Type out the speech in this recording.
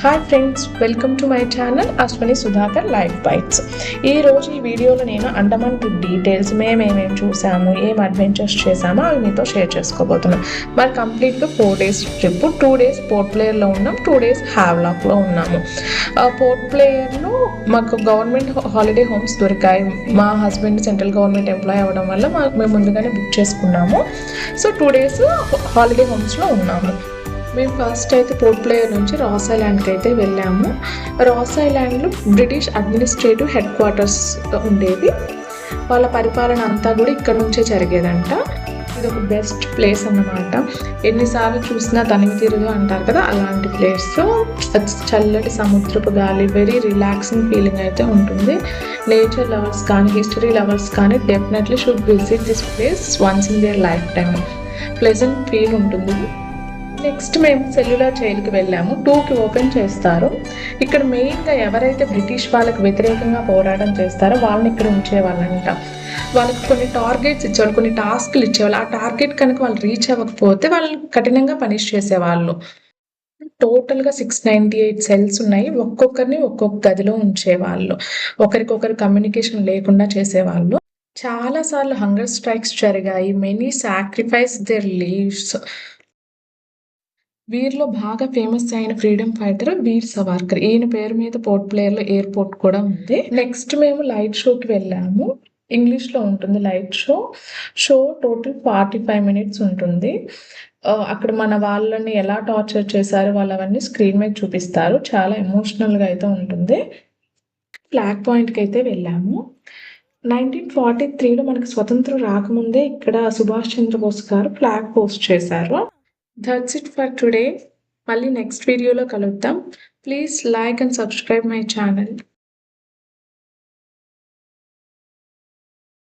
Hi friends, welcome to my channel Ashwini Sudhakar life bytes. ఈరోజు ఈ వీడియోలో నేను అండమాన్ ట్రిప్ డీటెయిల్స్, మేమేమేమి చూసాము, ఏం అడ్వెంచర్స్ చేసామో అవి మీతో షేర్ చేసుకోబోతున్నాం. మరి కంప్లీట్గా 4 days ట్రిప్. 2 days పోర్ట్ బ్లేయర్లో ఉన్నాం, 2 days హ్యావ్లాక్లో ఉన్నాము. పోర్ట్ బ్లేయర్లో మాకు గవర్నమెంట్ హాలిడే హోమ్స్ దొరికాయి. మా హస్బెండ్ సెంట్రల్ గవర్నమెంట్ ఎంప్లాయ్ అవ్వడం వల్ల మేము ముందుగానే బుక్ చేసుకున్నాము. సో 2 days హాలిడే హోమ్స్లో ఉన్నాము. మేము ఫస్ట్ అయితే పోర్ట్ బ్లేయర్ నుంచి రాస్ ఐలాండ్కి అయితే వెళ్ళాము. రాస్ ఐలాండ్లో బ్రిటిష్ అడ్మినిస్ట్రేటివ్ హెడ్ క్వార్టర్స్ ఉండేవి. వాళ్ళ పరిపాలన అంతా కూడా ఇక్కడ నుంచే జరిగేదంట. ఇది ఒక బెస్ట్ ప్లేస్ అన్నమాట. ఎన్నిసార్లు చూసినా తనివి తీరదు అంటారు కదా, అలాంటి ప్లేస్. చల్లటి సముద్రపు గాలి, వెరీ రిలాక్సింగ్ ఫీలింగ్ అయితే ఉంటుంది. నేచర్ లవర్స్ కానీ హిస్టరీ లవర్స్ కానీ definitely should visit this place once in their life time. Pleasant feel ఉంటుంది. నెక్స్ట్ మేము సెల్యులార్ జైలుకి వెళ్ళాము. 2కి ఓపెన్ చేస్తారు. ఇక్కడ మెయిన్గా ఎవరైతే బ్రిటిష్ వాళ్ళకి వ్యతిరేకంగా పోరాటం చేస్తారో వాళ్ళని ఇక్కడ ఉంచేవాళ్ళంట. వాళ్ళకి కొన్ని టార్గెట్స్ ఇచ్చేవాళ్ళు, కొన్ని టాస్క్లు ఇచ్చేవాళ్ళు. ఆ టార్గెట్ కనుక వాళ్ళు రీచ్ అవ్వకపోతే వాళ్ళని కఠినంగా పనిష్ చేసేవాళ్ళు. టోటల్గా 698 సెల్స్ ఉన్నాయి. ఒక్కొక్కరిని ఒక్కొక్క గదిలో ఉంచేవాళ్ళు. ఒకరికొకరు కమ్యూనికేషన్ లేకుండా చేసేవాళ్ళు. చాలాసార్లు హంగర్ స్ట్రైక్స్ జరిగాయి. Many sacrifice their lives. వీరిలో బాగా ఫేమస్ అయిన ఫ్రీడమ్ ఫైటర్ వీర్ సవార్కర్. ఈయన పేరు మీద పోర్ట్ బ్లేయర్లో ఎయిర్పోర్ట్ కూడా ఉంది. నెక్స్ట్ మేము లైట్ షోకి వెళ్ళాము. ఇంగ్లీష్లో ఉంటుంది లైట్ షో. టోటల్ 45 minutes ఉంటుంది. అక్కడ మన వాళ్ళని ఎలా టార్చర్ చేశారో వాళ్ళవన్నీ స్క్రీన్ మీద చూపిస్తారు. చాలా ఎమోషనల్గా అయితే ఉంటుంది. ఫ్లాగ్ పాయింట్కి అయితే వెళ్ళాము. 1943లో మనకు స్వతంత్రం రాకముందే ఇక్కడ సుభాష్ చంద్రబోస్ గారు ఫ్లాగ్ పోస్ట్ చేశారు. That's it for today. మళ్ళీ నెక్స్ట్ వీడియోలో కలుద్దాం. Please like and subscribe my channel.